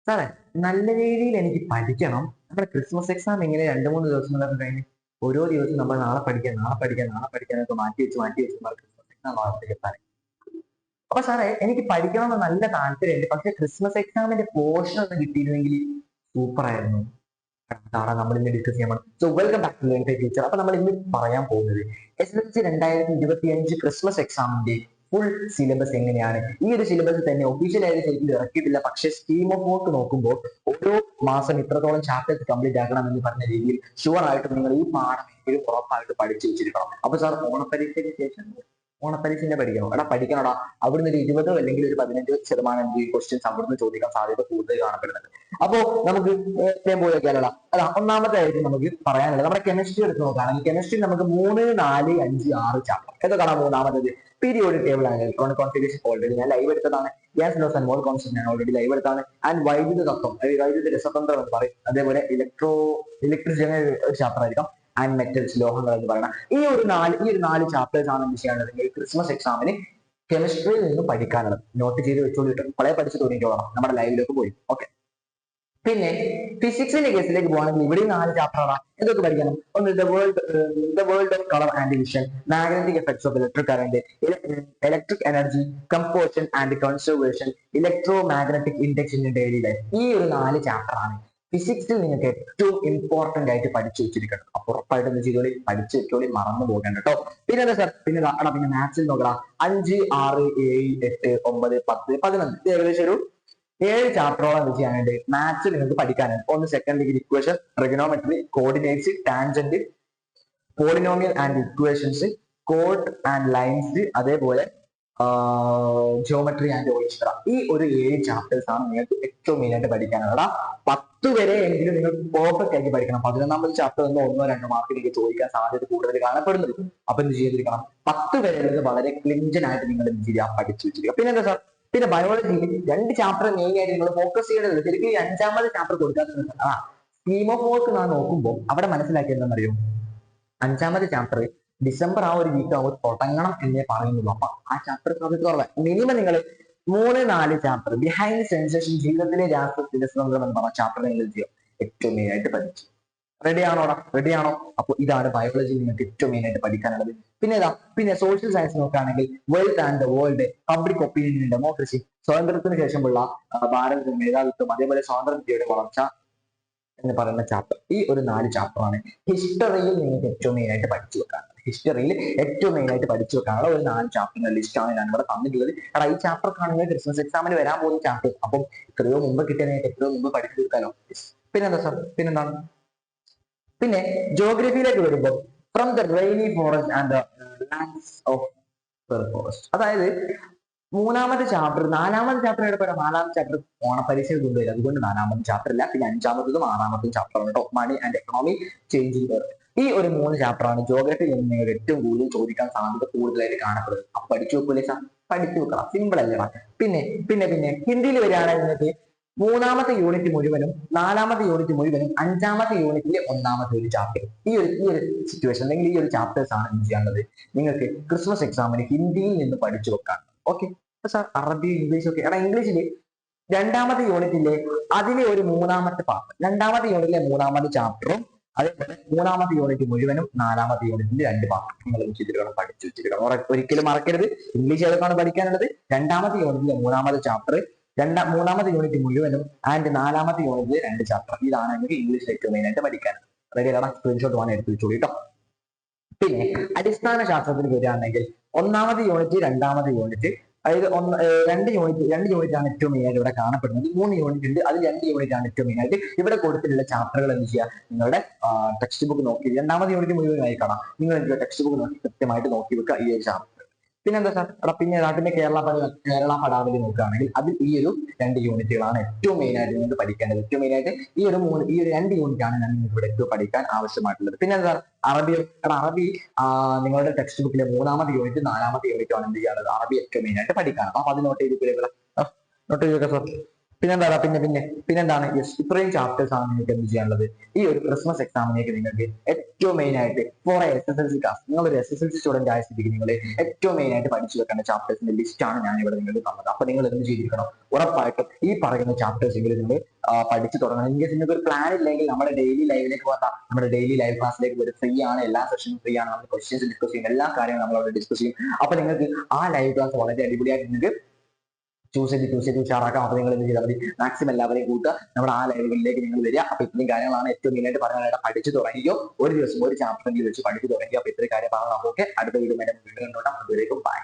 സാറേ നല്ല രീതിയിൽ എനിക്ക് പഠിക്കണം. നമ്മുടെ ക്രിസ്മസ് എക്സാം ഇങ്ങനെ 2-3 ദിവസങ്ങളൊക്കെ കഴിഞ്ഞ് ഓരോ ദിവസവും നമ്മൾ നാളെ പഠിക്കാം, നാളെ പഠിക്കാം, നാളെ പഠിക്കാം എന്നൊക്കെ മാറ്റി വെച്ച് നമ്മൾ ക്രിസ്മസ് എക്സാം ആവാത്തേക്ക് എത്താൻ. അപ്പൊ സാറേ എനിക്ക് പഠിക്കണമെന്ന് നല്ല താല്പര്യമുണ്ട്. പക്ഷെ ക്രിസ്മസ് എക്സാമിന്റെ പോർഷൻ ഒന്ന് കിട്ടിയിരുന്നെങ്കിൽ സൂപ്പർ ആയിരുന്നു. അതാണ് നമ്മൾ ഇന്ന് ഡിസ്കസ് ചെയ്യാൻ പോകുന്നത്. So welcome back to learn teacher. അപ്പൊ നമ്മൾ ഇന്ന് പറയാൻ പോകുന്നത് SSLC 2025 ക്രിസ്മസ് എക്സാമിന്റെ ഫുൾ സിലബസ് എങ്ങനെയാണ്. ഈ ഒരു സിലബസ് തന്നെ ഒഫീഷ്യലായിട്ട് ശരിക്കും ഇറക്കിയിട്ടില്ല. പക്ഷെ സ്കീം ഓഫ് വർക്ക് നോക്കുമ്പോൾ ഓരോ മാസം ഇത്രത്തോളം ചാപ്റ്റേഴ്സ് കംപ്ലീറ്റ് ആക്കണം എന്ന് പറഞ്ഞ രീതിയിൽ ഷുവർ ആയിട്ടും നിങ്ങൾ ഈ പാഠം എങ്കിലും ഉറപ്പായിട്ട് പഠിച്ചു വെച്ചിരിക്കണം. അപ്പൊ സാർ ഓണപരീക്ഷയ്ക്ക് ശേഷം ഓണപ്പരീക്ഷന്റെ പഠിക്കണം. എടാ പഠിക്കണടാ. അവിടുന്ന് ഒരു 20 അല്ലെങ്കിൽ ഒരു 15% ക്വസ്റ്റ്യൻസ് അവിടുന്ന് ചോദിക്കാൻ സാധ്യത കൂടുതൽ കാണപ്പെടുന്നുണ്ട്. അപ്പോ നമുക്ക് പോയൊക്കെയല്ലടാ. അതാ ഒന്നാമത്തെ ആയിട്ട് നമുക്ക് പറയാനുള്ളത് നമ്മുടെ കെമിസ്ട്രി എടുത്ത് നോക്കുകയാണെങ്കിൽ കെമിസ്ട്രി നമുക്ക് 3, 4, 5, 6 ചാപ്റ്റർ. ഏതൊക്കെയാണ് മൂന്നാമത്തേത്? പീരിയോഡിക് ടേബിൾ ആണ്, ഇലക്ട്രോണിക് കോൺഫിഗറേഷൻ ഓൾറെഡി ഞാൻ ലൈവ് എടുത്തതാണ്. Gas laws and mole constant ഞാൻ ഓൾറെഡി ലൈവ് എടുത്താണ്. ആൻഡ് വൈദ്യുത തത്വം, വൈദ്യുത രസതന്ത്രം എന്ന് പറയും. അതേപോലെ ഇലക്ട്രിക് ഒരു ചാപ്റ്റർ ആയിരിക്കും. ആൻഡ് മെറ്റൽസ്, ലോഹങ്ങൾ എന്ന് പറയുന്ന ഈ ഒരു നാല് ചാപ്റ്റേഴ്സ് ആണ് എന്ത് ചെയ്യാനുള്ളത് ക്രിസ്മസ് എക്സാമിന് കെമിസ്ട്രിയിൽ നിന്ന് പഠിക്കാനുള്ളത്. നോട്ട് ചെയ്ത് വെച്ചോളിട്ട് പഴയ പഠിച്ച് തുടങ്ങിക്കോളാം നമ്മുടെ ലൈവിലേക്ക് പോയി. ഓക്കെ. പിന്നെ ഫിസിക്സിന്റെ കേസിലേക്ക് പോകുകയാണെങ്കിൽ ഇവിടെ 4 ചാപ്റ്ററാണ്. എന്തൊക്കെ പഠിക്കണം? ഒന്ന് the world of colour and vision, magnetic effects of electric current, electric energy, combustion and conservation, electro magnetic index in daily life. ഈ ഒരു 4 ചാപ്റ്ററാണ് ഫിസിക്സിൽ നിങ്ങൾക്ക് ഏറ്റവും ഇമ്പോർട്ടന്റ് ആയിട്ട് പഠിച്ചു വെച്ചിരിക്കണം. അപ്പൊ ഉറപ്പായിട്ട് എന്ത് ചെയ്തോളി, പഠിച്ചു വെച്ചോളി, മറന്നു പോകേണ്ട കേട്ടോ. പിന്നെ എന്താ സാർ, പിന്നെ മാത്സിൽ നോക്കണം. 5, 6, 7, 8, 9, 10, 11 ഏകദേശം ഒരു 7 ചാപ്റ്ററോളം എന്ത് ചെയ്യാനുണ്ട് മാത്സിൽ നിങ്ങൾക്ക് പഠിക്കാനുണ്ട്. ഒന്ന് second degree equation, trigonometry, coordinates, tangent, polynomial and equations, code and lines, അതേപോലെ ജിയോമെട്രി ആൻഡ് ഓൾജിബ്ര. ഈ ഒരു 7 ചാപ്റ്റേഴ്സ് ആണ് നിങ്ങൾക്ക് ഏറ്റവും മെയിൻ ആയിട്ട് പഠിക്കാനുള്ളത്. 10 വരെ എങ്കിലും നിങ്ങൾ പെർഫെക്റ്റ് ആക്കി പഠിക്കണം. 11ാമത്തെ ചാപ്റ്റർ ഒന്ന് 1-2 മാർക്കിലേക്ക് ചോദിക്കാൻ സാധ്യത കൂടുതൽ കാണപ്പെടുന്നത്. അപ്പൊ എന്ത് ചെയ്തിരിക്കണം? 10 വരെ വളരെ ക്ലിഞ്ചൻ ആയിട്ട് നിങ്ങൾ എന്ത് ചെയ്യുക, പഠിച്ചു വെച്ചിരിക്കുക. പിന്നെ എന്താ സാർ, പിന്നെ ബയോളജിയിൽ 2 ചാപ്റ്റർ മെയിൻ ആയിട്ട് നിങ്ങൾ ഫോക്കസ് ചെയ്യേണ്ടത്. ശരിക്കും ഈ 5ാമത്തെ ചാപ്റ്റർ കൊടുക്കാത്തത് സ്കീം ഓഫ് വർക്ക് നാം നോക്കുമ്പോൾ അവിടെ മനസ്സിലാക്കിയത് എന്താണെന്നറിയോ? 5ാമത്തെ ചാപ്റ്റർ ഡിസംബർ ആ ഒരു വീക്ക് ആവുമ്പോൾ തുടങ്ങണം എന്നേ പറയുന്നുള്ളൂ. അപ്പൊ ആ ചാപ്റ്റർ സാധ്യത കുറവാണ്. മിനിമം നിങ്ങൾ 3, 4 ചാപ്റ്റർ ബിഹൈൻഡ് സെൻസേഷൻ, ജീവിതത്തിലെ രസതന്ത്രം എന്ന് പറഞ്ഞ ചാപ്റ്റർ നിങ്ങൾ ചെയ്യും ഏറ്റവും മെയിൻ ആയിട്ട് പഠിച്ചു. റെഡിയാണോ? അപ്പൊ ഇതാണ് ബയോളജി നിങ്ങൾക്ക് ഏറ്റവും മെയിൻ ആയിട്ട് പഠിക്കാനുള്ളത്. പിന്നെ സോഷ്യൽ സയൻസ് നോക്കുകയാണെങ്കിൽ wealth and the world, public opinion, democracy, സ്വാതന്ത്ര്യത്തിന് ശേഷമുള്ള ഭാരതത്തിന്റെ മേധാവിത്വം, അതേപോലെ സ്വാതന്ത്ര്യത്തിന്റെ വളർച്ച എന്ന് പറയുന്ന ചാപ്റ്റർ. ഈ ഒരു 4 ചാപ്റ്ററാണ് ഹിസ്റ്ററിയിൽ നിങ്ങൾക്ക് ഏറ്റവും മെയിൻ ആയിട്ട് പഠിച്ചു വെക്കാനുള്ളത്. ഹിസ്റ്ററിയിൽ ഏറ്റവും മെയിൻ ആയിട്ട് പഠിച്ചു വെക്കാനുള്ള ഒരു 4 ചാപ്റ്ററിന്റെ ലിസ്റ്റാണ് ഞാൻ ഇവിടെ തന്നിട്ടുള്ളത്. കാരണം ഈ ചാപ്റ്റർ കാണുന്നത് ക്രിസ്മസ് എക്സാമിന് വരാൻ പോകുന്ന ചാപ്റ്റർ. അപ്പം എത്രയോ മുമ്പ് കിട്ടിയ എത്രയോ മുമ്പ് പഠിച്ചു തീർക്കാലോ. പിന്നെന്താ സാർ, പിന്നെന്താണ്? പിന്നെ ജോഗ്രഫിയിലേക്ക് വരുമ്പോൾ from the rainy forest and the lands of forest, അതായത് 3ാമത്തെ ചാപ്റ്റർ 4ാമത്തെ ചാപ്റ്റർ എടുക്കാം. 4ാമത്തെ ചാപ്റ്റർ ഓണപരീക്ഷയിൽ കൊണ്ടുവരും. അതുകൊണ്ട് 4ാമത്തെ ചാപ്റ്റർ ഇല്ല. പിന്നെ 5ാമത്തതും 6ാമത്തതും ചാപ്റ്റർ ആണ് കേട്ടോ. Money and economy, changing earth. ഈ ഒരു 3 ചാപ്റ്റർ ആണ് ജോഗ്രഫിയിൽ നിന്ന് നിങ്ങൾ ഏറ്റവും കൂടുതൽ ചോദിക്കാൻ സാധ്യത കൂടുതലായിട്ട് കാണപ്പെടുന്നത്. അപ്പൊ പഠിച്ചു വെക്കൂലേ സാർ? പഠിച്ചു വെക്കണം. സിമ്പിൾ അല്ലേ? പിന്നെ ഹിന്ദിയിൽ വരികയാണെങ്കിൽ നിങ്ങൾക്ക് 3ാമത്തെ യൂണിറ്റ് മുഴുവനും, 4ാമത്തെ യൂണിറ്റ് മുഴുവനും, 5ാമത്തെ യൂണിറ്റിലെ 1ാമത്തെ ഒരു ചാപ്റ്റർ. ഈ ഒരു സിറ്റുവേഷൻ അല്ലെങ്കിൽ ഈ ഒരു ചാപ്റ്റേഴ്സ് ആണ് എന്ത് ചെയ്യാനുള്ളത് നിങ്ങൾക്ക് ക്രിസ്മസ് എക്സാമിന് ഹിന്ദിയിൽ നിന്ന് പഠിച്ചു വെക്കാൻ. ഓക്കെ സാർ, അറബി, ഇംഗ്ലീഷ് ഒക്കെ. ഇംഗ്ലീഷില് 2ാമത്തെ യൂണിറ്റിലെ അതിലെ ഒരു 3ാമത്തെ പാർട്ട്, 2ാമത്തെ യൂണിറ്റിലെ 3ാമത്തെ ചാപ്റ്ററും, അതേപോലെ 3ാമത്തെ യൂണിറ്റ് മുഴുവനും, 4ാമത്തെ യൂണിറ്റിന്റെ 2 പാർട്ട് നിങ്ങൾ ചെയ്തിരിക്കണം, പഠിച്ചു വെച്ചിരിക്കണം. ഒരിക്കലും മറക്കരുത്. ഇംഗ്ലീഷ് ഏതൊക്കെയാണ് പഠിക്കാനുള്ളത്? 2ാമത്തെ യൂണിറ്റിലെ 3ാമത്തെ ചാപ്റ്റർ, 3ാമത്തെ യൂണിറ്റ് മുഴുവനും, ആൻഡ് 4ാമത്തെ യൂണിറ്റിലെ 2 ചാപ്റ്റർ. ഇതാണ് നിങ്ങൾക്ക് ഇംഗ്ലീഷിൽ ഏറ്റവും മെയിൻ ആയിട്ട് പഠിക്കാൻ. റെഡി അല്ല? സ്ക്രീൻഷോട്ട് വേണം എടുത്ത് വെച്ചോളൂ കേട്ടോ. പിന്നെ അടിസ്ഥാന ശാസ്ത്രത്തിൽ വരികയാണെങ്കിൽ 1ാമത്തെ യൂണിറ്റ്, 2ാമത്തെ യൂണിറ്റ്, അതായത് 2 യൂണിറ്റ് ആണ് ഏറ്റവും മെയിൻ ആയിട്ട് ഇവിടെ കാണപ്പെടുന്നത്. 3 യൂണിറ്റ് ഉണ്ട്, അതിൽ 2 യൂണിറ്റ് ആണ് ഏറ്റവും മെയിൻ ആയിട്ട് ഇവിടെ കൊടുത്തിട്ടുള്ള ചാപ്റ്ററുകൾ എന്ത് ചെയ്യുക, നിങ്ങളുടെ ടെക്സ്റ്റ് ബുക്ക് നോക്കി 2ാമത്തെ യൂണിറ്റ് മുഴുവനായി കാണാം. നിങ്ങൾ ടെക്സ്റ്റ് ബുക്ക് നോക്കി കൃത്യമായിട്ട് നോക്കി വെക്കുക ഈ ഒരു ചാപ്റ്റർ. പിന്നെന്താ സാർ, പിന്നെ കേരള പടാവലി നോക്കുകയാണെങ്കിൽ അതിൽ ഈ ഒരു 2 യൂണിറ്റുകളാണ് ഏറ്റവും മെയിൻ ആയിട്ട് നിങ്ങൾക്ക് പഠിക്കേണ്ടത്. ഏറ്റവും മെയിൻ ആയിട്ട് ഈ ഒരു 2 യൂണിറ്റ് ആണ് ഞാൻ നിങ്ങൾക്ക് ഇവിടെ ഏറ്റവും പഠിക്കാൻ ആവശ്യമായിട്ടുള്ളത്. പിന്നെ എന്താ അറബി. അറബി നിങ്ങളുടെ ടെക്സ്റ്റ് ബുക്കിലെ 3ാമത്തെ യൂണിറ്റ്, 4ാമത്തെ യൂണിറ്റ് ആണ് എന്ത് ചെയ്യാനുള്ളത്, അറബി ഏറ്റവും മെയിൻ ആയിട്ട് പഠിക്കാനാണ്. അപ്പൊ അത് നോട്ട് ചെയ്ത് സാർ. പിന്നെന്താ പിന്നെന്താണ് ഇത്രയും ചാപ്റ്റേഴ്സ് ആണ് നിങ്ങൾക്ക് എന്ത് ചെയ്യാനുള്ളത് ഈ ഒരു ക്രിസ്മസ് എക്സാമിനേക്ക് നിങ്ങൾക്ക് ഏറ്റവും മെയിൻ ആയിട്ട് ഫോർ SSLC ക്ലാസ് നിങ്ങൾ ഒരു SSLC സ്റ്റുഡന്റ് ആയ സ്ഥിതിക്ക് നിങ്ങൾ ഏറ്റവും മെയിൻ ആയിട്ട് പഠിച്ചു വെക്കേണ്ട ചാപ്റ്റേഴ്സിന്റെ ലിസ്റ്റ് ആണ് ഞാൻ ഇവിടെ നിങ്ങൾക്ക് തന്നത്. അപ്പൊ നിങ്ങൾ എന്ത് ചെയ്തിരിക്കണം ഉറപ്പായിട്ടും ഈ പറയുന്ന ചാപ്റ്റേഴ്സ് എങ്കിലും നിങ്ങൾ പഠിച്ചു തുടങ്ങണം. ഇൻ കേസ് നിങ്ങൾക്ക് ഒരു പ്ലാൻ ഇല്ലെങ്കിൽ നമ്മുടെ ഡെയിലി ലൈവിലേക്ക് വന്നാൽ നമ്മുടെ ഡെയിലി ലൈവ് ക്ലാസ്സിലേക്ക് വരും. ഫ്രീ ആണ്, എല്ലാ സെഷനും ഫ്രീ ആണ്. നമ്മൾ ക്വസ്റ്റ്യൻസ് ഡിസ്കസ് ചെയ്യും, എല്ലാ കാര്യങ്ങളും നമ്മൾ അവിടെ ഡിസ്കസ് ചെയ്യും. അപ്പൊ നിങ്ങൾക്ക് ആ ലൈവ് ക്ലാസ് വളരെ അടിപൊളിയായിട്ട് നിങ്ങൾക്ക് ചൂസ് ചെയ്ത് ഉഷാറാക്കാം. അപ്പൊ നിങ്ങൾ എന്ത് ചെയ്താൽ മതി, മാക്സിമം എല്ലാവരെയും കൂട്ടുക, നമ്മുടെ ആ ലൈവുകളിലേക്ക് നിങ്ങൾ വരിക. അപ്പൊ ഇത്രയും കാര്യങ്ങളാണ് ഏറ്റവും മെയിനായിട്ട് പറയാനായിട്ട്. പഠിച്ചു തുടങ്ങിയോ, ഒരു ദിവസം ഒരു ചാപ്റ്ററിൽ വെച്ച് പഠിച്ചു തുടങ്ങിയോ. അപ്പൊ ഇത്രയും കാര്യം പറഞ്ഞാൽ നമുക്ക് അടുത്ത വീഡിയോ വീണ്ടും കണ്ടോട്ടാം. അതുവരേക്കും ബൈ.